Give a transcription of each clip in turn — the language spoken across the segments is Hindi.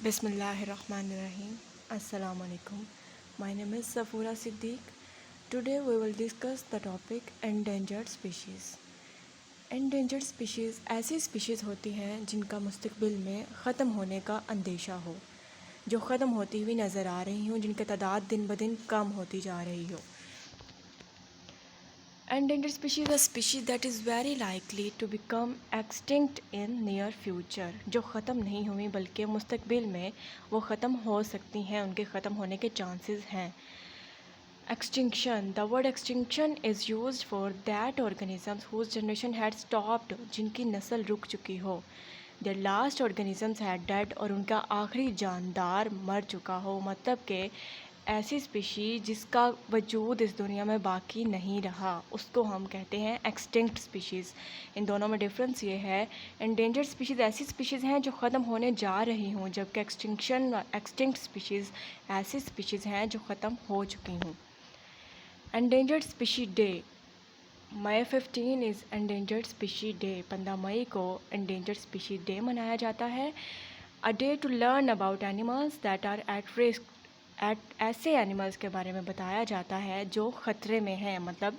Bismillahirrahmanirrahim. Assalamu alaikum. My name is Safura Siddiq. Today we will discuss the topic endangered species. Endangered species ऐसी species होती हैं जिनका मुस्तकबिल में ख़त्म होने का अंदेशा हो, जो ख़त्म होती हुई नज़र आ रही हों, जिनकी तादाद दिन ब दिन कम होती जा रही हो. Endangered species are species that is very likely to become extinct in near future. जो ख़त्म नहीं हुई बल्कि मुस्तकबिल में वो ख़त्म हो सकती हैं, उनके ख़त्म होने के चांसेस हैं. Extinction. The word extinction is used for that organisms whose generation had stopped, जिनकी नस्ल रुक चुकी हो. Their last organisms had died, और उनका आखिरी जानदार मर चुका हो. मतलब कि ऐसी स्पीशीज जिसका वजूद इस दुनिया में बाकी नहीं रहा, उसको हम कहते हैं एक्सटिंक्ट स्पीशीज़. इन दोनों में डिफरेंस ये है, एंडेंजर्ड स्पीशीज़ ऐसी स्पीशीज़ हैं जो ख़त्म होने जा रही हों, जबकि एक्सटिंक्ट स्पीशीज़ ऐसी स्पीशीज़ हैं जो ख़त्म हो चुकी हों. Endangered species day. May 15 is endangered species day. 15 मई को एंडेंजर्ड स्पीशी डे मनाया जाता है. A day to learn about animals that are at risk. ऐसे एनिमल्स के बारे में बताया जाता है जो ख़तरे में हैं, मतलब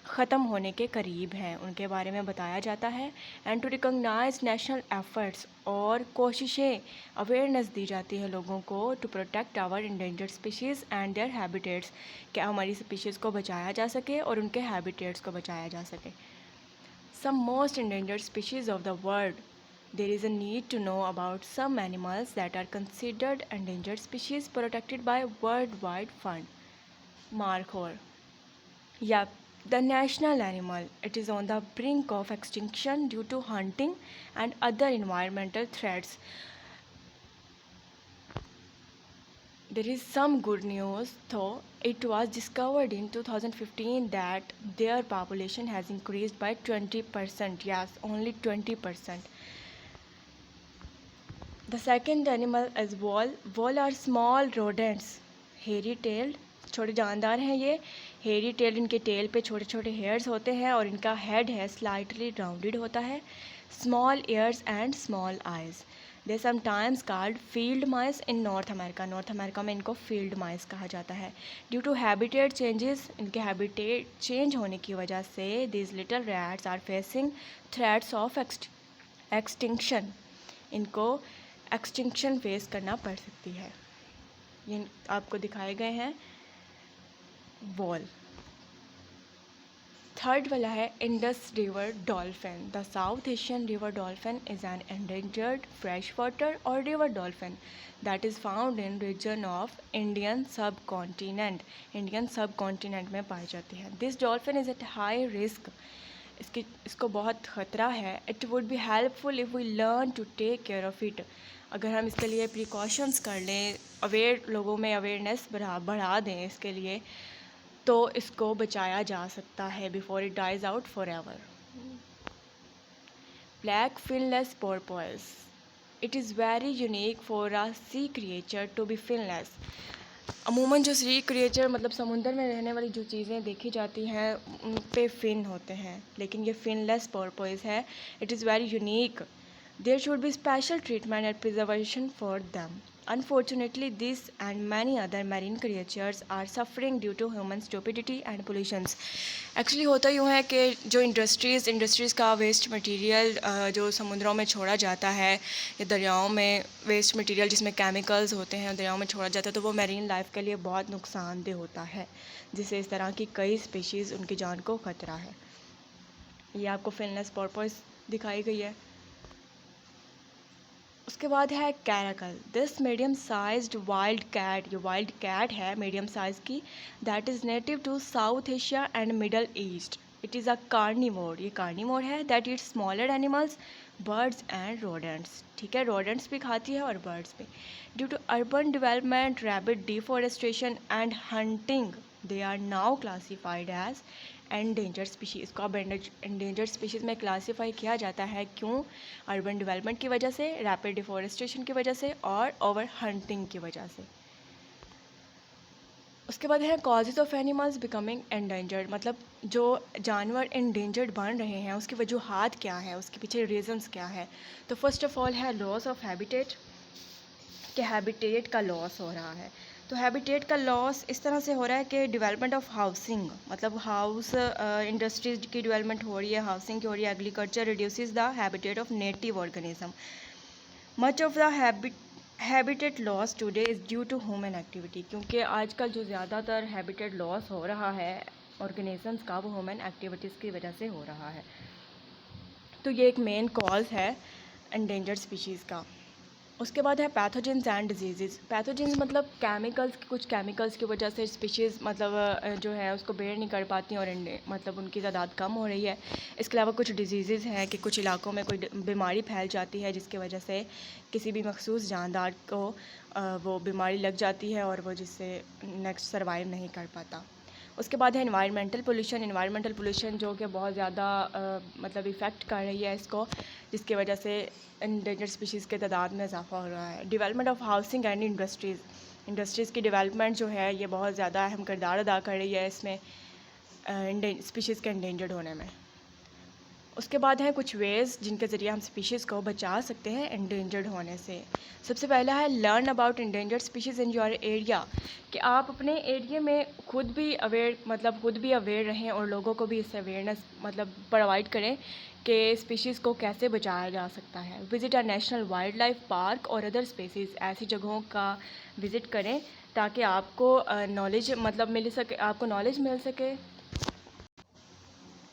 ख़त्म होने के करीब हैं, उनके बारे में बताया जाता है. And to recognise national efforts, और कोशिशें, अवेयरनेस दी जाती है लोगों को to protect our endangered species and their habitats, कि हमारी स्पीशीज़ को बचाया जा सके और उनके हैबिटेट्स को बचाया जा सके. Some most endangered species of the world. There is a need to know about some animals that are considered endangered species protected by Worldwide Fund. Markhor. Yep, the national animal. It is on the brink of extinction due to hunting and other environmental threats. There is some good news though. It was discovered in 2015 that their population has increased by 20%. Yes, only 20%. The second animal is vole. Vole are small rodents, hairy tailed. छोटे जानदार हैं ये. हेरी टेल, इनके टेल पे छोटे छोटे हेयर्स होते हैं और इनका हेड है स्लाइटली राउंडेड होता है. Small ears and small eyes. They sometimes called field mice in North America. North America में इनको फील्ड माइस कहा जाता है. ड्यू टू हैबिटेट चेंजेस, इनके हैबिटेट चेंज होने की वजह से these little rats are facing threats of extinction. इनको एक्सटिंक्शन फेस करना पड़ सकती है. ये आपको दिखाए गए हैं वॉल. थर्ड वाला है Indus river dolphin. The south Asian river dolphin is an endangered freshwater or river dolphin that is found in region of Indian subcontinent. Indian subcontinent में पाई जाती है. This dolphin is at high risk. इसको बहुत ख़तरा है. It would be helpful if we learn to take care of it. अगर हम इसके लिए प्रिकॉशंस कर लें, लोगों में अवेयरनेस बढ़ा दें इसके लिए, तो इसको बचाया जा सकता है before it dies out forever. Black finless porpoise. It is very unique for a sea creature to be finless. अमूमन जो सी क्रिएचर मतलब समुंदर में रहने वाली जो चीज़ें देखी जाती हैं उन पे फिन होते हैं, लेकिन ये फिनलेस पोर्पोइस है. It is very unique. There should be special treatment and preservation for them. Unfortunately, this and many other marine creatures are suffering due to human stupidity and pollutions. Actually होता यूँ है कि जो इंडस्ट्रीज़ का वेस्ट मटेरियल जो समुद्रों में छोड़ा जाता है या दरियाओं में वेस्ट मटेरियल जिसमें केमिकल्स होते हैं दरियाओं में छोड़ा जाता है, तो वो मैरीन लाइफ के लिए बहुत नुकसानदेह होता है, जिससे इस तरह की कई स्पीशीज़ उनकी जान को ख़तरा है. ये आपको फिनलेस पोर्पोइस दिखाई गई है. उसके बाद है caracal. This medium sized wild cat. ये वाइल्ड कैट है मीडियम साइज़ की. That is native to South Asia and Middle East. It is a carnivore. ये कार्निवोर है that its smaller animals, birds and rodents. ठीक है, रोडेंट्स भी खाती है और बर्ड्स भी. Due to urban development, rapid deforestation and hunting, they are now classified as endangered species. इसको अब एंडेंजर्ड स्पीशीज़ में क्लासीफाई किया जाता है. क्यों? अर्बन डेवलपमेंट की वजह से, रैपिड डिफॉरेस्टेशन की वजह से और ओवर हंटिंग की वजह से. उसके बाद है causes of animals becoming endangered. मतलब जो जानवर एंडेंजर्ड बन रहे हैं उसकी वजूहात क्या है, उसके पीछे रीजंस क्या है. तो फर्स्ट ऑफ ऑल है लॉस ऑफ हैबिटेट. कि हैबिटेट का लॉस हो रहा है। तो हैबिटेट का लॉस इस तरह से हो रहा है कि डेवलपमेंट ऑफ हाउसिंग, मतलब हाउस इंडस्ट्रीज की डेवलपमेंट हो रही है, हाउसिंग की हो रही है, agriculture reduces the habitat of native organism. Much of the habitat loss today is due to human activity, क्योंकि आजकल जो ज़्यादातर हैबिटेट लॉस हो रहा है ऑर्गेनिजम्स का, वो ह्यूमन एक्टिविटीज़ की वजह से हो रहा है। तो ये एक मेन कॉज है एंडेंजर्ड स्पीशीज़ का। उसके बाद है पैथोजेंस एंड डिजीज़। पैथोजेंस मतलब केमिकल्स, कुछ केमिकल्स की वजह से स्पीशीज़ मतलब जो है उसको बेयर नहीं कर पाती और मतलब उनकी तादाद कम हो रही है। इसके अलावा कुछ डिजीज़ हैं कि कुछ इलाकों में कोई बीमारी फैल जाती है जिसकी वजह से किसी भी मखसूस जानदार को वो बीमारी लग जाती है और वो जिससे नेक्स्ट सर्वाइव नहीं कर पाता। उसके बाद है एनवायरमेंटल पोल्यूशन। एनवायरमेंटल पोल्यूशन जो कि बहुत ज़्यादा मतलब इफ़ेक्ट कर रही है इसको, जिसकी वजह से एंडेंजर्ड स्पीशीज़ के तादाद में इजाफा हो रहा है। Development of housing and industries की डेवलपमेंट जो है ये बहुत ज़्यादा अहम किरदार अदा कर रही है इसमें स्पीशीज़ के एंडेंजर्ड होने में। उसके बाद हैं कुछ वेज़ जिनके ज़रिए हम स्पीशीज़ को बचा सकते हैं एंडेंजर्ड होने से। सबसे पहला है learn about endangered species in your area, कि आप अपने एरिया में खुद भी अवेयर रहें और लोगों को भी इससे अवेयरनेस मतलब प्रोवाइड करें कि स्पीशीज़ को कैसे बचाया जा सकता है। Visit a national wild life park और अदर स्पेसीज़, ऐसी जगहों का विज़िट करें ताकि आपको नॉलेज मतलब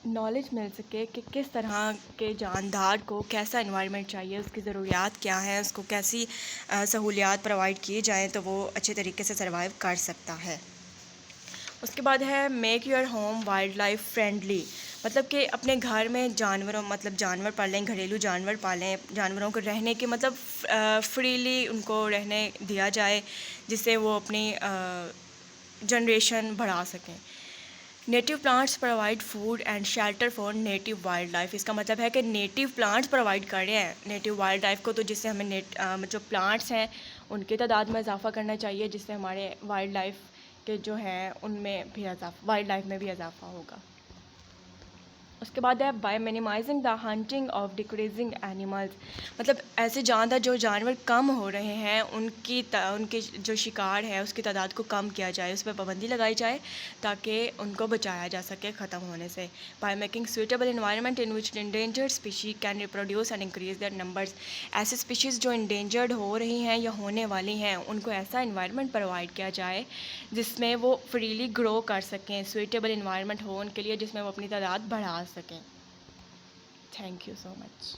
नॉलेज मिल सके कि किस तरह के जानदार को कैसा एनवायरनमेंट चाहिए, उसकी ज़रूरियात क्या है, उसको कैसी सहूलियात प्रोवाइड की जाएँ तो वो अच्छे तरीके से सर्वाइव कर सकता है। उसके बाद है make your home wild life friendly, मतलब कि अपने घर में जानवर पालें, घरेलू जानवर पालें, जानवरों को रहने के मतलब फ्रीली उनको रहने दिया जाए जिससे वो अपनी जनरेशन बढ़ा सकें। Native plants provide food and shelter for native wild life, इसका मतलब है कि नेटिव प्लांट्स प्रोवाइड कर रहे हैं नेटिव वाइल्ड लाइफ को, तो जिससे हमें जो प्लांट्स हैं उनकी तादाद में इजाफा करना चाहिए, जिससे हमारे वाइल्ड लाइफ के जो हैं उनमें भी वाइल्ड लाइफ में भी इजाफा होगा। उसके बाद है by minimising the hunting of decreasing animals, मतलब ऐसे जो जानवर कम हो रहे हैं उनके जो शिकार है उसकी तादाद को कम किया जाए, उस पर पाबंदी लगाई जाए ताकि उनको बचाया जा सके ख़त्म होने से। By making suitable environment in which endangered species can reproduce and increase their numbers, ऐसे स्पीशीज़ जो इंडेंजर्ड हो रही हैं या होने वाली हैं उनको ऐसा इन्वायरमेंट प्रोवाइड किया जाए जिसमें वो फ्रीली ग्रो कर सकें, सुइटेबल इन्वायरमेंट हो उनके लिए जिसमें वो अपनी तादाद बढ़ा सकें। Thank you so much.